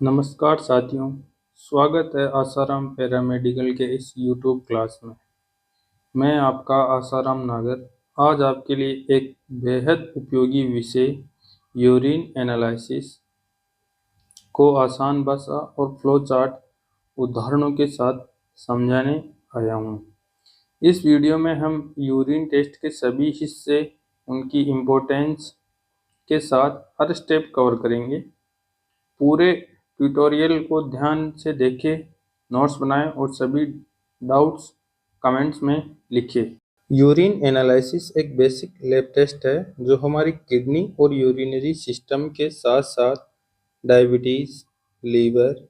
नमस्कार साथियों, स्वागत है आसाराम पैरामेडिकल के इस यूट्यूब क्लास में। मैं आपका आसाराम नागर आज आपके लिए एक बेहद उपयोगी विषय यूरिन एनालिसिस को आसान भाषा और फ्लो चार्ट उदाहरणों के साथ समझाने आया हूँ। इस वीडियो में हम यूरिन टेस्ट के सभी हिस्से, उनकी इम्पोर्टेंस के साथ हर स्टेप कवर करेंगे। पूरे ट्यूटोरियल को ध्यान से देखें, नोट्स बनाएं और सभी डाउट्स कमेंट्स में लिखें। यूरिन एनालिसिस एक बेसिक लैब टेस्ट है जो हमारी किडनी और यूरिनरी सिस्टम के साथ साथ डायबिटीज़, लीवर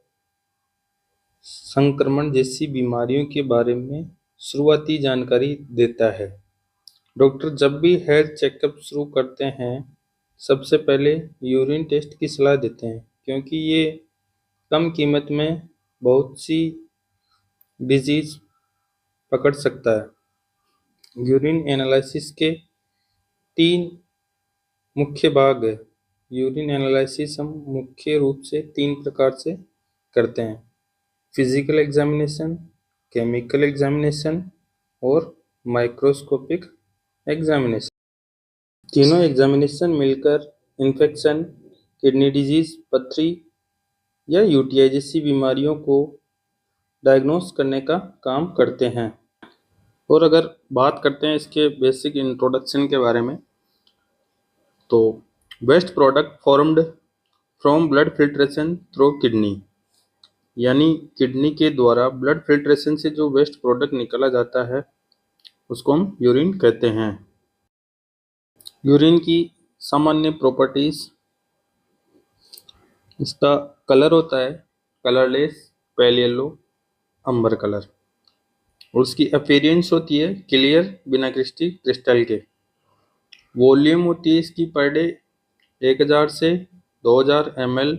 संक्रमण जैसी बीमारियों के बारे में शुरुआती जानकारी देता है। डॉक्टर जब भी हेल्थ चेकअप शुरू करते हैं, सबसे पहले यूरिन टेस्ट की सलाह देते हैं, क्योंकि ये कम कीमत में बहुत सी डिजीज पकड़ सकता है। यूरिन एनालिसिस के 3 मुख्य भाग है। यूरिन एनालिसिस हम मुख्य रूप से 3 प्रकार से करते हैं: फिजिकल एग्जामिनेशन, केमिकल एग्जामिनेशन और माइक्रोस्कोपिक एग्जामिनेशन। तीनों एग्जामिनेशन मिलकर इन्फेक्शन, किडनी डिजीज, पथरी या यूटीआई जैसी बीमारियों को डायग्नोस करने का काम करते हैं। और अगर बात करते हैं इसके बेसिक इंट्रोडक्शन के बारे में, तो waste product formed from blood filtration through kidney, यानी किडनी के द्वारा ब्लड फिल्ट्रेशन से जो वेस्ट प्रोडक्ट निकाला जाता है उसको हम यूरिन कहते हैं। यूरिन की सामान्य प्रॉपर्टीज: इसका कलर होता है कलरलेस, पेल येलो, अंबर कलर, और उसकी अपीयरेंस होती है क्लियर बिना क्रिस्टल के। वॉल्यूम होती है इसकी पर डे 1000 से 2000 ml,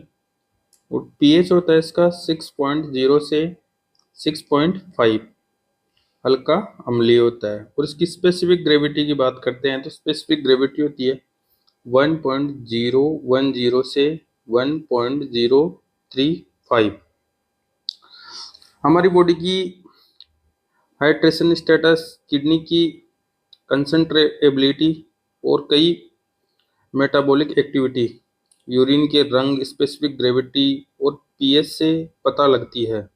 और पीएच होता है इसका 6.0 से 6.5, हल्का अम्लीय होता है। और इसकी स्पेसिफिक ग्रेविटी की बात करते हैं तो स्पेसिफिक ग्रेविटी होती है 1.010 से 1.035। हमारी बॉडी की हाइड्रेशन स्टेटस, किडनी की कंसंट्रेबिलिटी और कई मेटाबॉलिक एक्टिविटी यूरिन के रंग, स्पेसिफिक ग्रेविटी और पीएच से पता लगती है।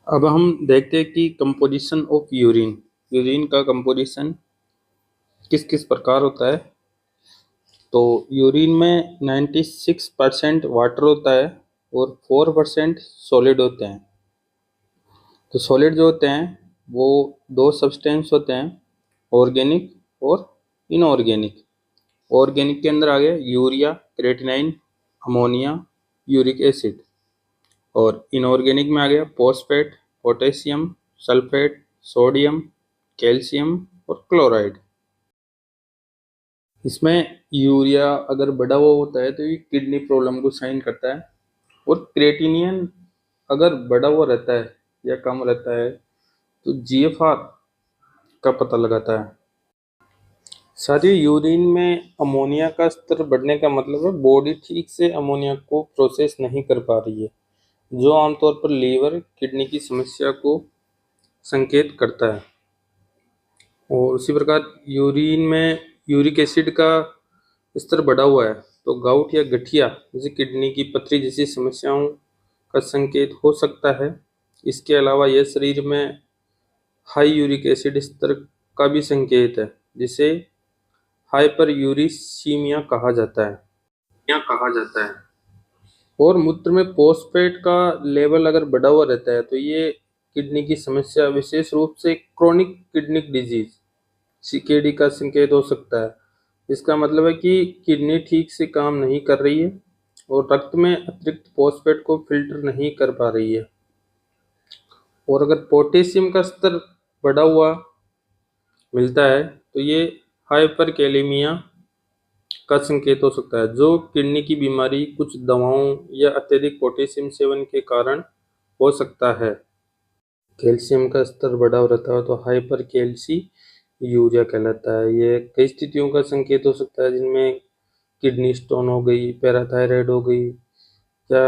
अब हम देखते हैं कि कंपोजिशन ऑफ यूरिन, यूरिन का कंपोजिशन किस किस प्रकार होता है। तो यूरिन में 96% वाटर होता है और 4% सॉलिड होते हैं। तो सॉलिड जो होते हैं वो 2 सब्सटेंस होते हैं, ऑर्गेनिक और इनऑर्गेनिक। ऑर्गेनिक के अंदर आ गया urea, creatinine, ammonia, uric acid. और इनऑर्गेनिक में आ गया phosphate, potassium, sulphate, sodium, calcium और क्लोराइड। इसमें यूरिया अगर बढ़ा हुआ होता है तो ये किडनी प्रॉब्लम को साइन करता है, और क्रेटिनियन अगर बढ़ा हुआ रहता है या कम रहता है तो जीएफआर का पता लगाता है। साथियों, यूरिन में अमोनिया का स्तर बढ़ने का मतलब है बॉडी ठीक से अमोनिया को प्रोसेस नहीं कर पा रही है, जो आमतौर पर लीवर, किडनी की समस्या को संकेत करता है। और उसी प्रकार यूरिन में यूरिक एसिड का स्तर बढ़ा हुआ है तो गाउट या गठिया जैसे किडनी की पथरी जैसी समस्याओं का संकेत हो सकता है। इसके अलावा यह शरीर में हाई यूरिक एसिड स्तर का भी संकेत है, जिसे हाइपर यूरिसीमिया कहा जाता है। और मूत्र में फॉस्फेट का लेवल अगर बढ़ा हुआ रहता है तो ये किडनी की समस्या, विशेष रूप से क्रोनिक किडनी डिजीज सीकेडी का संकेत हो सकता है। इसका मतलब है कि किडनी ठीक से काम नहीं कर रही है और रक्त में अतिरिक्त फॉस्फेट को फिल्टर नहीं कर पा रही है। और अगर पोटेशियम का स्तर बढ़ा हुआ मिलता है तो ये हाइपरकैलेमिया का संकेत हो सकता है, जो किडनी की बीमारी कुछ दवाओं या अत्यधिक पोटेशियम सेवन के कारण हो सकता है। कैल्शियम का स्तर बढ़ा रहता है तो हाइपर कैल्सी यूरिया कहलाता है। ये कई स्थितियों का संकेत हो सकता है, जिनमें किडनी स्टोन हो गई, पैराथायराइड हो गई, या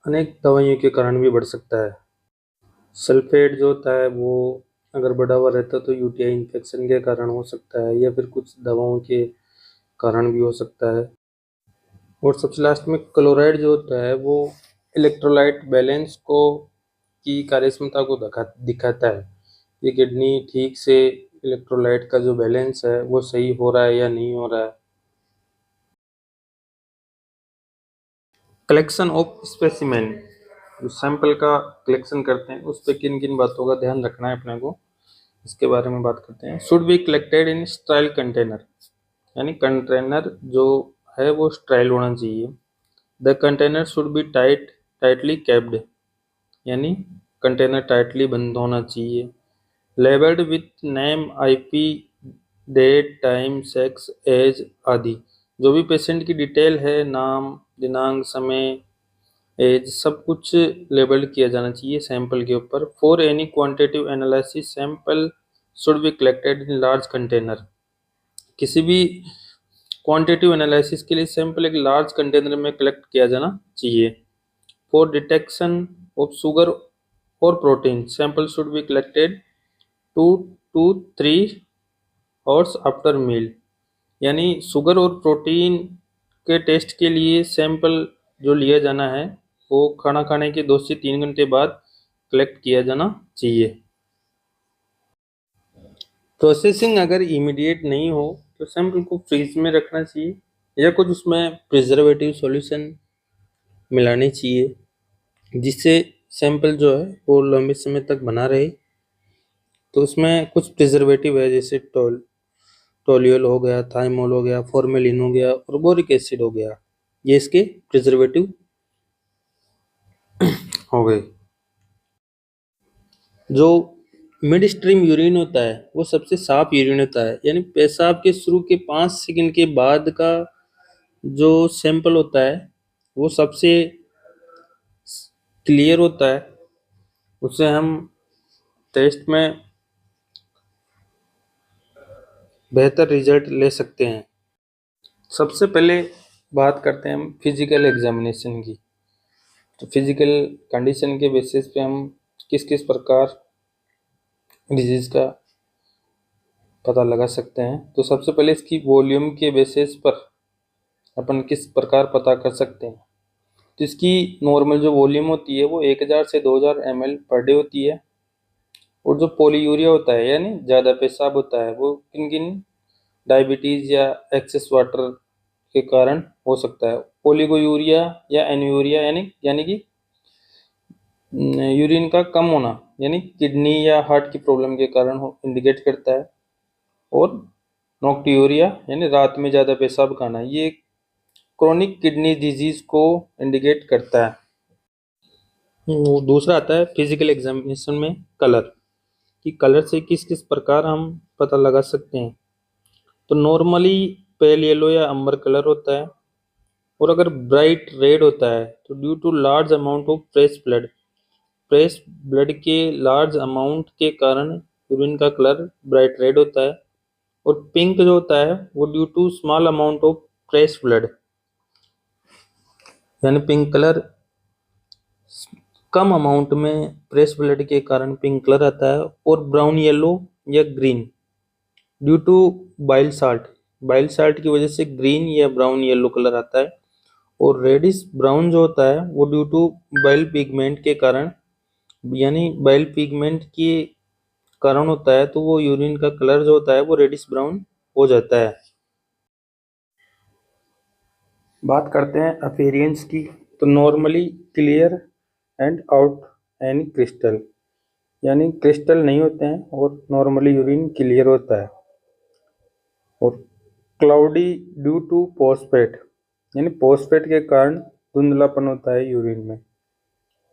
अनेक दवाइयों के कारण भी बढ़ सकता है। सल्फेट जो होता है वो अगर बढ़ा हुआ रहता है तो यूटीआई इन्फेक्शन के कारण हो सकता है या फिर कुछ दवाओं के कारण भी हो सकता है। और सबसे लास्ट में क्लोराइड जो होता है वो इलेक्ट्रोलाइट बैलेंस को की कार्यक्षमता को दिखाता है। ये किडनी ठीक से इलेक्ट्रोलाइट का जो बैलेंस है वो सही हो रहा है या नहीं हो रहा है। कलेक्शन ऑफ स्पेसिमेन, जो सैंपल का कलेक्शन करते हैं उस पर किन किन बातों का ध्यान रखना है अपने को, इसके बारे में बात करते हैं। Should be collected in sterile container, यानी कंटेनर जो है वो स्टाइल होना चाहिए। The container should be tightly capped, यानी कंटेनर टाइटली बंद होना चाहिए। Labelled with name, IP, date, time, sex, age आदि, जो भी पेशेंट की डिटेल है, नाम, दिनांक, समय, एज, सब कुछ लेबल्ड किया जाना चाहिए सैंपल के ऊपर। For any quantitative analysis sample should be collected in large container, किसी भी क्वांटिटेटिव एनालिसिस के लिए सैंपल एक लार्ज कंटेनर में कलेक्ट किया जाना चाहिए। फॉर डिटेक्शन ऑफ शुगर और protein sample should be collected 2 to 3 hours after meal, यानी शुगर और प्रोटीन के टेस्ट के लिए सैंपल जो लिया जाना है वो खाना खाने के 2 से 3 घंटे बाद कलेक्ट किया जाना चाहिए। प्रोसेसिंग अगर इमीडिएट नहीं हो तो सैंपल को फ्रीज में रखना चाहिए या कुछ उसमें प्रिजर्वेटिव सॉल्यूशन मिलानी चाहिए जिससे सैंपल जो है वो लंबे समय तक बना रहे। तो उसमें कुछ प्रिजर्वेटिव है जैसे टोल्यूल हो गया, थाइमोल हो गया, फॉर्मेलिन हो गया और बोरिक एसिड हो गया, ये इसके प्रिजर्वेटिव हो गए। जो मिड स्ट्रीम यूरिन होता है वो सबसे साफ यूरिन होता है, यानी पेशाब के शुरू के 5 सेकंड के बाद का जो सैंपल होता है वो सबसे क्लियर होता है, उससे हम टेस्ट में बेहतर रिजल्ट ले सकते हैं। सबसे पहले बात करते हैं हम फिजिकल एग्जामिनेशन की। तो फिजिकल कंडीशन के बेसिस पे हम किस किस प्रकार डिजीज का पता लगा सकते हैं। तो सबसे पहले इसकी वॉल्यूम के बेसिस पर अपन किस प्रकार पता कर सकते हैं। तो इसकी नॉर्मल जो वॉल्यूम होती है वो 1000 से 2000 ml पर डे होती है। और जो पोलीयूरिया होता है यानी ज़्यादा पेशाब होता है वो किन किन डायबिटीज़ या एक्सेस वाटर के कारण हो सकता है। ओलिगोयूरिया या एनुयूरिया यानी कि यूरिन का कम होना, यानी किडनी या हार्ट की प्रॉब्लम के कारण इंडिकेट करता है। और नोक्टियूरिया यानी रात में ज़्यादा पेशाब खाना, ये क्रोनिक किडनी डिजीज को इंडिकेट करता है। दूसरा आता है फिजिकल एग्जामिनेशन में कलर, कि कलर से किस किस प्रकार हम पता लगा सकते हैं। तो नॉर्मली पेल येलो या अंबर कलर होता है। और अगर ब्राइट रेड होता है तो due to large amount of fresh blood के लार्ज अमाउंट के कारण यूरिन का कलर ब्राइट रेड होता है। और पिंक जो होता है वो due to small amount of fresh blood, यानी पिंक कलर कम अमाउंट में फ्रेश ब्लड के कारण पिंक कलर आता है। और ब्राउन येलो या green due to bile salt की वजह से ग्रीन या ब्राउन येलो कलर आता है। और रेडिश ब्राउन जो होता है वो ड्यू टू बाइल पिगमेंट के कारण, यानी बाइल पिगमेंट के कारण होता है, तो वो यूरिन का कलर जो होता है वो रेडिश ब्राउन हो जाता है। बात करते हैं अपीयरेंस की। तो normally clear and out any crystal, यानी क्रिस्टल नहीं होते हैं और नॉर्मली यूरिन क्लियर होता है। और क्लाउडी ड्यू टू फोस्फेट, यानी फोस्फेट के कारण धुंधलापन होता है यूरिन में।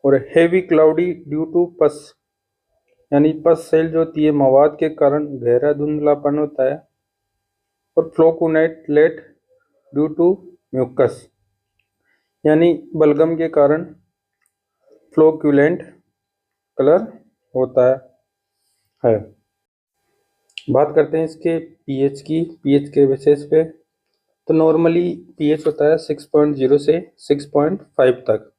और हेवी क्लाउडी ड्यू टू पस, यानी पस सेल जो होती है मवाद के कारण गहरा धुंधलापन होता है। और फ्लोकुनेट लेट ड्यू टू म्यूकस, यानी बलगम के कारण फ्लोक्यूलेंट कलर होता है। बात करते हैं इसके पीएच की। पीएच के बेसिस पे तो नॉर्मली पीएच होता है 6.0 से 6.5 तक,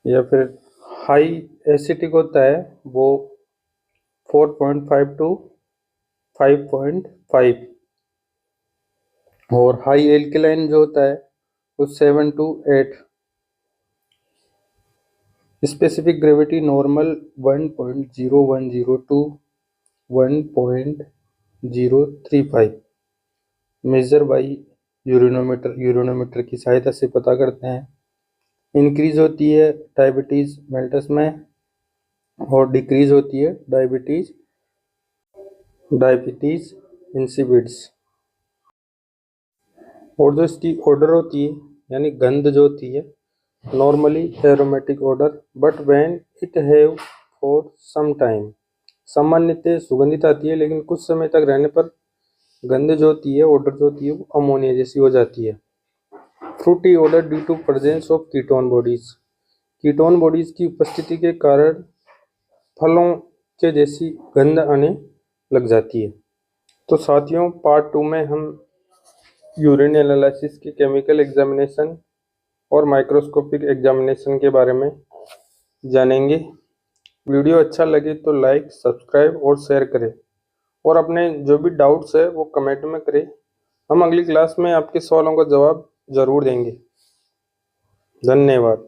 या फिर हाई एसिटिक होता है वो 4.5 टू 5.5, और हाई एल्कलाइन जो होता है वो 7 to 8। Specific gravity normal 1.0102 to 1.035, measure by urinometer की सहायता से पता करते हैं। इंक्रीज होती है डायबिटीज मेल्टस में, और डिक्रीज होती है डायबिटीज इंसिपिड्स। और जो इसकी ऑर्डर होती है यानी गंध जो होती है, normally aromatic odour but when it have for some time, सामान्यतः सुगंधित आती है, लेकिन कुछ समय तक रहने पर गंध जो होती है, ऑर्डर जो होती है, वो अमोनिया जैसी हो जाती है। Fruity odour due to presence of ketone bodies की उपस्थिति के कारण फलों के जैसी गंध आने लग जाती है। तो साथियों, पार्ट 2 में हम यूरिन एनालिसिस की केमिकल एग्जामिनेशन और माइक्रोस्कोपिक एग्जामिनेशन के बारे में जानेंगे। वीडियो अच्छा लगे तो लाइक, सब्सक्राइब और शेयर करें, और अपने जो भी डाउट्स है वो कमेंट में करें। हम अगली क्लास में आपके सवालों का जवाब ज़रूर देंगे। धन्यवाद।